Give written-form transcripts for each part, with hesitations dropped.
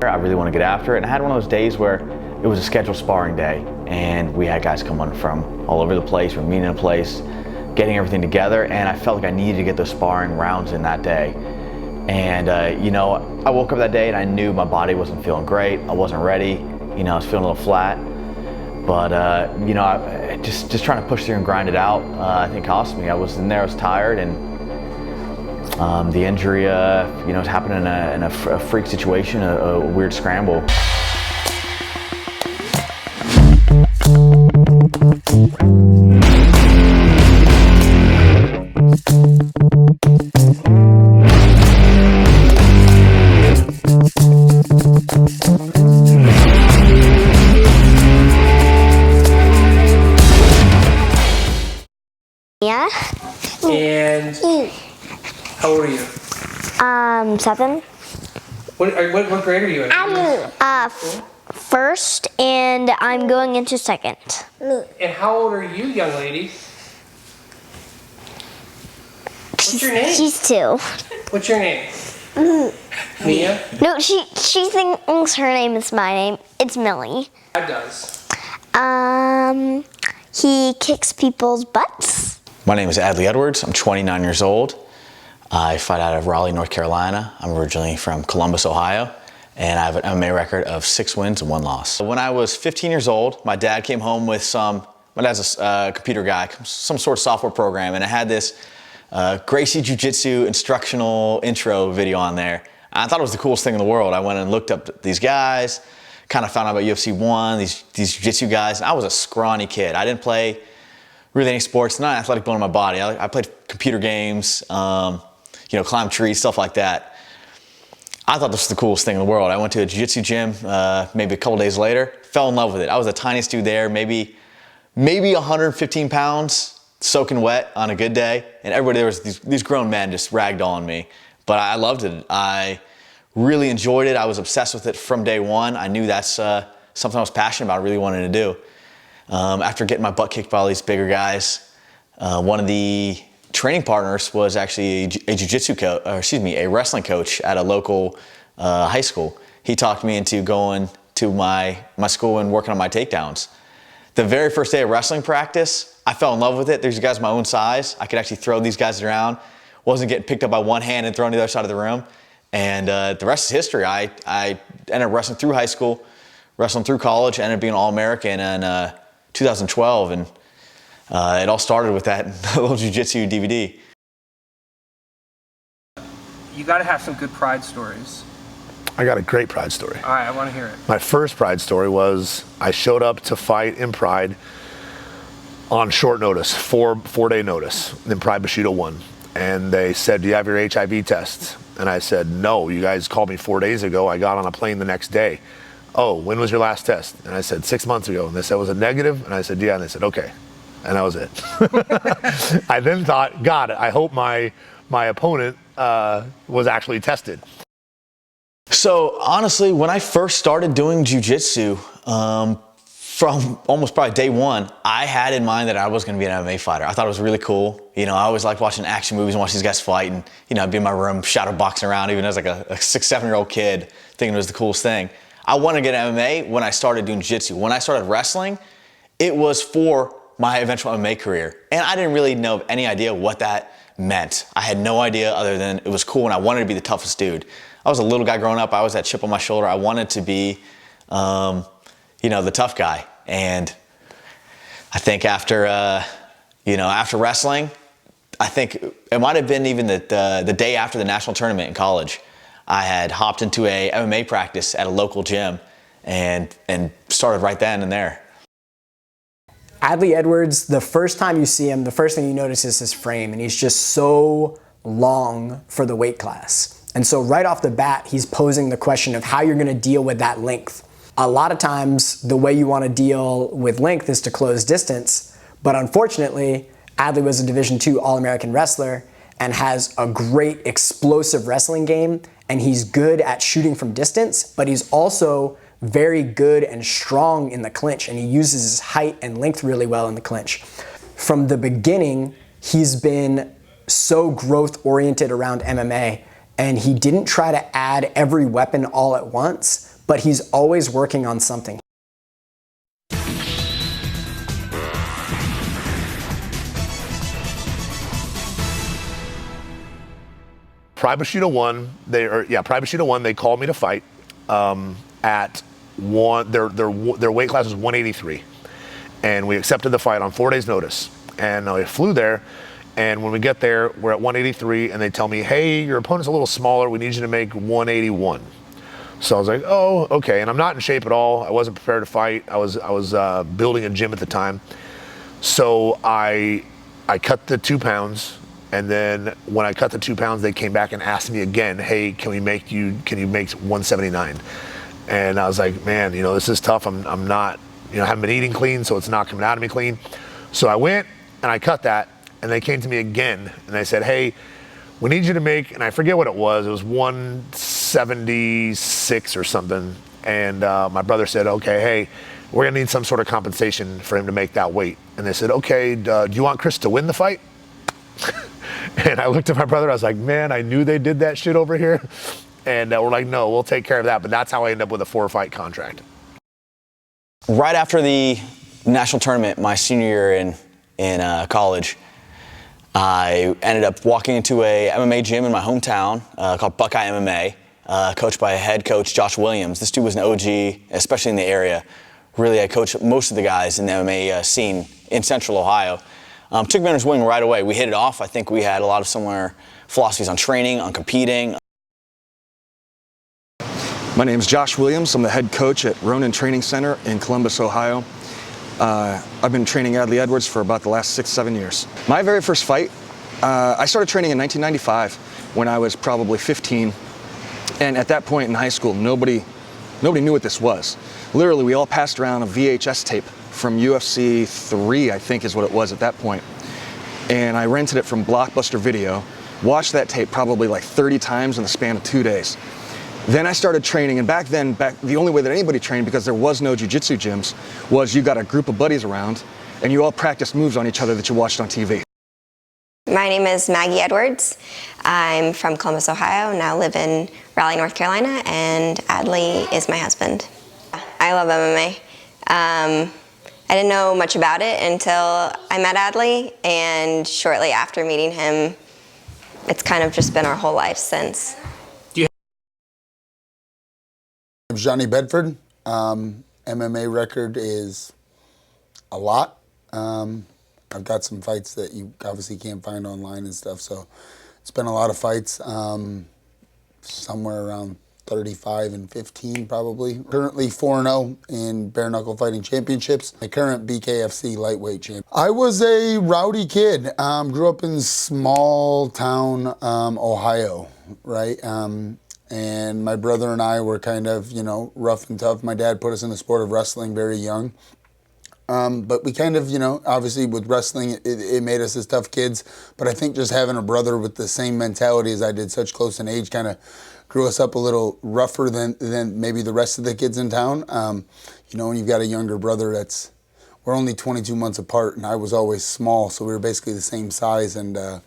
I really want to get after it, and I had one of those days where it was a scheduled sparring day, and we had guys come on from all over the place. We're meeting in a place, getting everything together, and I felt like I needed to get those sparring rounds in that day. And you know, I woke up that day and I knew my body wasn't feeling great. I wasn't ready. You know, I was feeling a little flat. But you know, just trying to push through and grind it out, I think cost me. I was in there, I was tired, and the injury, you know, it happened in a freak situation, a weird scramble. Yeah. And how old are you? 7. What grade are you in? First, and I'm going into second. And how old are you, young lady? What's your name? She's 2. What's your name? Mia? No, she thinks her name is my name. It's Millie. Dad does. He kicks people's butts. My name is Adli Edwards. I'm 29 years old. I fight out of Raleigh, North Carolina. I'm originally from Columbus, Ohio, and I have an MMA record of 6 wins and 1 loss. When I was 15 years old, my dad came home with my dad's a computer guy, some sort of software program, and it had this Gracie Jiu-Jitsu instructional intro video on there. I thought it was the coolest thing in the world. I went and looked up these guys, kind of found out about UFC 1, these Jiu-Jitsu guys, and I was a scrawny kid. I didn't play really any sports, not an athletic bone in my body. I played computer games, you know, climb trees, stuff like that. I thought this was the coolest thing in the world. I went to a jiu-jitsu gym maybe a couple days later, fell in love with it. I was the tiniest dude there, maybe 115 pounds, soaking wet on a good day, and everybody there was these grown men just ragged on me. But I loved it. I really enjoyed it. I was obsessed with it from day one. I knew that's something I was passionate about, really wanted to do. After getting my butt kicked by all these bigger guys, one of the training partners was actually a jiu-jitsu coach, or excuse me, a wrestling coach at a local high school. He talked me into going to my school and working on my takedowns. The very first day of wrestling practice, I fell in love with it. There's guys my own size. I could actually throw these guys around. Wasn't getting picked up by one hand and thrown to the other side of the room. And the rest is history. I ended up wrestling through high school, wrestling through college, ended up being an All-American in 2012, and it all started with that little jiu-jitsu DVD. You got to have some good pride stories. I got a great pride story. All right, I want to hear it. My first pride story was I showed up to fight in Pride on short notice, four-day notice, in Pride Bushido 1. And they said, do you have your HIV test? And I said, no, you guys called me 4 days ago. I got on a plane the next day. Oh, when was your last test? And I said, 6 months ago. And they said, was it negative? And I said, yeah. And they said, okay. And that was it. I then thought, God, I hope my opponent was actually tested. So honestly, when I first started doing jiu-jitsu, from almost probably day one, I had in mind that I was going to be an MMA fighter. I thought it was really cool. You know, I always liked watching action movies and watching these guys fight, and you know, I'd be in my room shadow boxing around, even as like a 6, 7-year-old kid, thinking it was the coolest thing. I wanted to get MMA when I started doing jiu-jitsu. When I started wrestling, it was for my eventual MMA career, and I didn't really know any idea what that meant. I had no idea other than it was cool, and I wanted to be the toughest dude. I was a little guy growing up. I always had that chip on my shoulder. I wanted to be, you know, the tough guy. And I think after, you know, after wrestling, I think it might have been even the day after the national tournament in college, I had hopped into a MMA practice at a local gym and started right then and there. Adli Edwards, the first time you see him, the first thing you notice is his frame, and he's just so long for the weight class. And so right off the bat, he's posing the question of how you're going to deal with that length. A lot of times, the way you want to deal with length is to close distance, but unfortunately, Adli was a Division II All-American wrestler and has a great explosive wrestling game, and he's good at shooting from distance, but he's also very good and strong in the clinch, and he uses his height and length really well in the clinch. From the beginning, he's been so growth-oriented around MMA, and he didn't try to add every weapon all at once, but he's always working on something. Pride Bushido 1, Pride Bushido 1, they called me to fight at one, their weight class was 183. And we accepted the fight on 4 days notice. And I flew there, and when we get there, we're at 183, and they tell me, hey, your opponent's a little smaller, we need you to make 181. So I was like, oh, okay, and I'm not in shape at all. I wasn't prepared to fight. I was building a gym at the time. So I cut the 2 pounds, and then when I cut the 2 pounds, they came back and asked me again, hey, can you make 179? And I was like, man, this is tough. I'm not, I haven't been eating clean, so it's not coming out of me clean. So I went and I cut that, and they came to me again, and they said, hey, we need you to make, and I forget what it was 176 or something. And my brother said, okay, hey, we're gonna need some sort of compensation for him to make that weight. And they said, okay, do you want Chris to win the fight? And I looked at my brother, I was like, man, I knew they did that shit over here. And we're like, no, we'll take care of that. But that's how I ended up with a 4-fight contract. Right after the national tournament, my senior year in college, I ended up walking into a MMA gym in my hometown called Buckeye MMA, coached by head coach Josh Williams. This dude was an OG, especially in the area. Really, I coached most of the guys in the MMA scene in Central Ohio. Took me under his wing right away. We hit it off. I think we had a lot of similar philosophies on training, on competing. My name is Josh Williams. I'm the head coach at Ronan Training Center in Columbus, Ohio. I've been training Adli Edwards for about the last 6-7 years. My very first fight, I started training in 1995 when I was probably 15. And at that point in high school, nobody knew what this was. Literally, we all passed around a VHS tape from UFC 3, I think is what it was at that point. And I rented it from Blockbuster Video, watched that tape probably like 30 times in the span of 2 days. Then I started training, and back then, the only way that anybody trained, because there was no jiu-jitsu gyms, was you got a group of buddies around, and you all practiced moves on each other that you watched on TV. My name is Adli Edwards. I'm from Columbus, Ohio, now live in Raleigh, North Carolina, and Adli is my husband. I love MMA. I didn't know much about it until I met Adli, and shortly after meeting him, it's kind of just been our whole life since. I'm Johnny Bedford. MMA record is a lot. I've got some fights that you obviously can't find online and stuff, so it's been a lot of fights, somewhere around 35 and 15 probably. Currently 4-0 in bare knuckle fighting championships. My current BKFC lightweight champion. I was a rowdy kid. Grew up in small town Ohio, right? And my brother and I were kind of, rough and tough. My dad put us in the sport of wrestling very young. But we kind of, obviously with wrestling, it made us as tough kids. But I think just having a brother with the same mentality as I did, such close in age, kind of grew us up a little rougher than maybe the rest of the kids in town. When you've got a younger brother we're only 22 months apart, and I was always small, so we were basically the same size. And I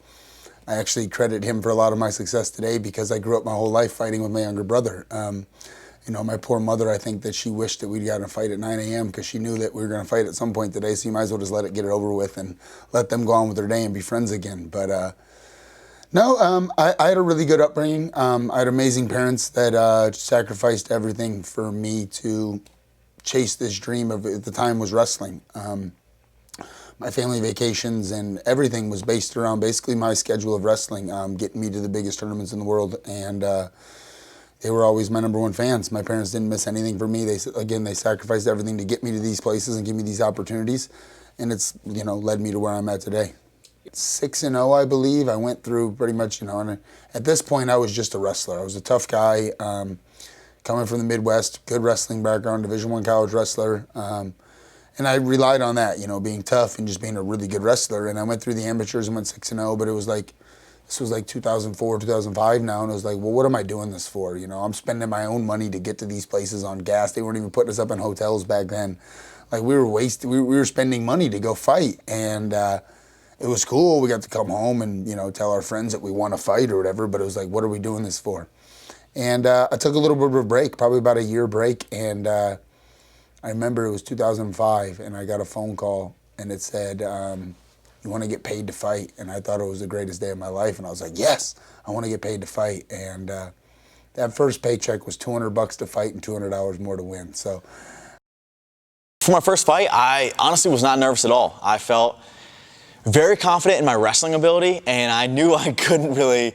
actually credit him for a lot of my success today because I grew up my whole life fighting with my younger brother. My poor mother, I think that she wished that we'd gotten a fight at 9 a.m. because she knew that we were going to fight at some point today, so you might as well just get it over with and let them go on with their day and be friends again. But I had a really good upbringing. I had amazing parents that sacrificed everything for me to chase this dream of, at the time, was wrestling. My family vacations and everything was based around basically my schedule of wrestling, getting me to the biggest tournaments in the world, and they were always my number one fans. My parents didn't miss anything for me. They sacrificed everything to get me to these places and give me these opportunities, and it's led me to where I'm at today. 6-0, I believe. I went through pretty much, and at this point I was just a wrestler. I was a tough guy, coming from the Midwest, good wrestling background, Division I college wrestler. And I relied on that, being tough and just being a really good wrestler. And I went through the amateurs and went 6-0, but it was this was 2004, 2005 now, and it was well, what am I doing this for? I'm spending my own money to get to these places on gas. They weren't even putting us up in hotels back then. We were spending money to go fight, and it was cool. We got to come home and, tell our friends that we want to fight or whatever, but it was what are we doing this for? And I took a little bit of a break, probably about a year break, and I remember it was 2005, and I got a phone call, and it said, you want to get paid to fight? And I thought it was the greatest day of my life, and I was like, yes, I want to get paid to fight. And that first paycheck was $200 to fight and $200 more to win. So for my first fight, I honestly was not nervous at all. I felt very confident in my wrestling ability, and I knew I couldn't really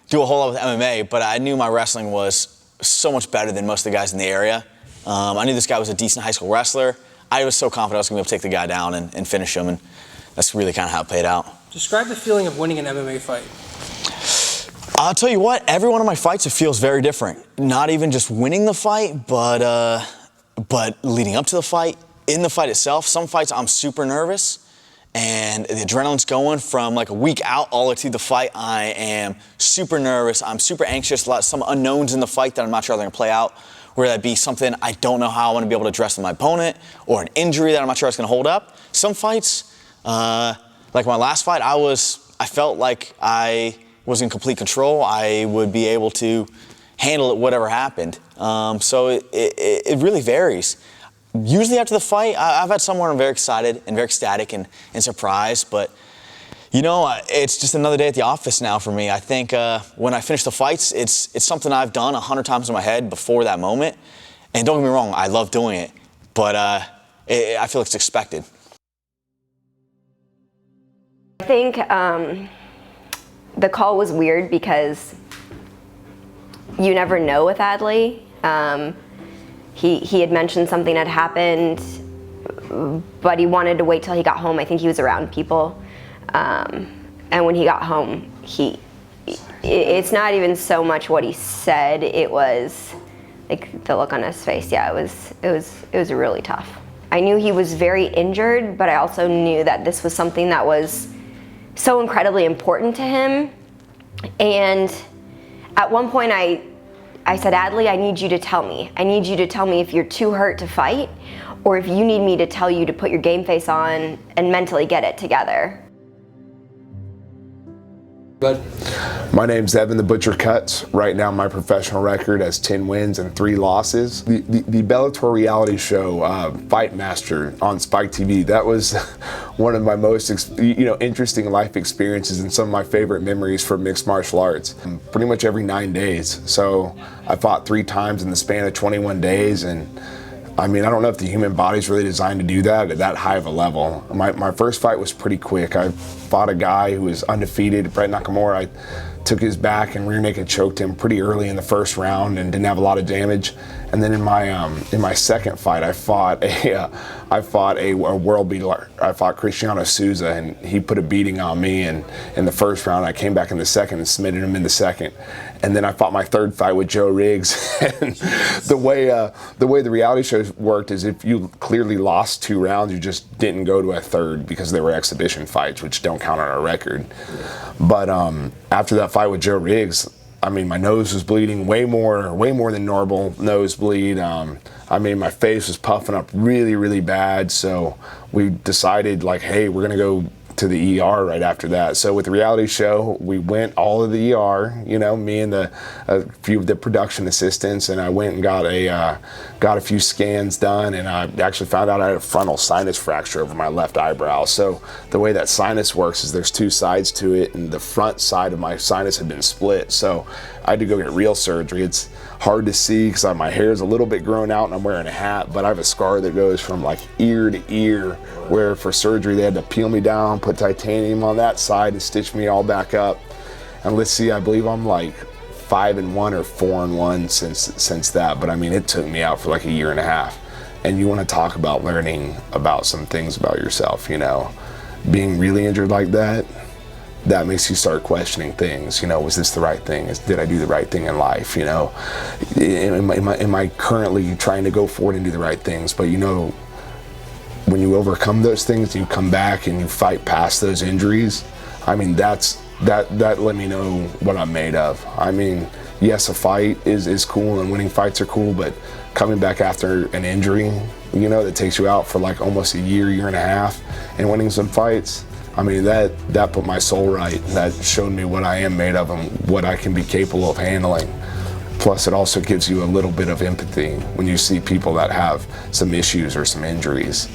do a whole lot with MMA, but I knew my wrestling was so much better than most of the guys in the area. I knew this guy was a decent high school wrestler. I was so confident I was going to be able to take the guy down and finish him, and that's really kind of how it played out. Describe the feeling of winning an MMA fight. I'll tell you what, every one of my fights, it feels very different. Not even just winning the fight, but leading up to the fight, in the fight itself. Some fights I'm super nervous, and the adrenaline's going from like a week out all the way to the fight. I am super nervous. I'm super anxious. Some unknowns in the fight that I'm not sure how they're going to play out. Whether that be something I don't know how I want to be able to address with my opponent, or an injury that I'm not sure it's going to hold up. Some fights, like my last fight, I felt like I was in complete control. I would be able to handle it, whatever happened. So it really varies. Usually after the fight, I've had some where I'm very excited and very ecstatic and surprised, but you know, it's just another day at the office now for me. I think when I finish the fights, it's something I've done 100 times in my head before that moment. And don't get me wrong, I love doing it, but I feel it's expected. I think the call was weird because you never know with Adli. He had mentioned something had happened, but he wanted to wait till he got home. I think he was around people. And when he got home, it's not even so much what he said, it was like the look on his face. Yeah, it was really tough. I knew he was very injured, but I also knew that this was something that was so incredibly important to him. And at one point I said, Adli, I need you to tell me. I need you to tell me if you're too hurt to fight, or if you need me to tell you to put your game face on and mentally get it together. My name's Evan the Butcher Cuts. Right now my professional record has 10 wins and 3 losses. The Bellator reality show, Fight Master on Spike TV, that was one of my most interesting life experiences and some of my favorite memories for mixed martial arts. Pretty much every 9 days. So I fought 3 times in the span of 21 days, and I mean, I don't know if the human body's really designed to do that at that high of a level. My first fight was pretty quick. I fought a guy who was undefeated, Brett Nakamura. I took his back and rear naked choked him pretty early in the first round and didn't have a lot of damage. And then in my second fight, I fought a world beater. I fought Cristiano Souza, and he put a beating on me. And in the first round, I came back in the second and submitted him in the second. And then I fought my third fight with Joe Riggs. And the way the reality shows worked is if you clearly lost 2 rounds, you just didn't go to a third because they were exhibition fights, which don't count on our record. But after that fight with Joe Riggs, I mean, my nose was bleeding way more than normal nosebleed. I mean, my face was puffing up really, really bad. So we decided, like, hey, we're gonna go to the ER right after that. So with the reality show, we went all of the ER, me and a few of the production assistants, and I went and got a few scans done, and I actually found out I had a frontal sinus fracture over my left eyebrow. So the way that sinus works is there's 2 sides to it, and the front side of my sinus had been split. So I had to go get real surgery. It's hard to see because my hair is a little bit grown out and I'm wearing a hat, but I have a scar that goes from like ear to ear, where for surgery they had to peel me down, put titanium on that side and stitch me all back up. And let's see, I believe I'm like 5-1 or 4-1 since that, but I mean, it took me out for like a year and a half. And you want to talk about learning about some things about yourself, being really injured like that makes you start questioning things. Was this the right thing? Did I do the right thing in life? Am I currently trying to go forward and do the right things? But when you overcome those things, you come back and you fight past those injuries. I mean, that let me know what I'm made of. I mean, yes, a fight is cool and winning fights are cool, but coming back after an injury, that takes you out for like almost a year and a half, and winning some fights, I mean, that put my soul right. That showed me what I am made of and what I can be capable of handling. Plus, it also gives you a little bit of empathy when you see people that have some issues or some injuries.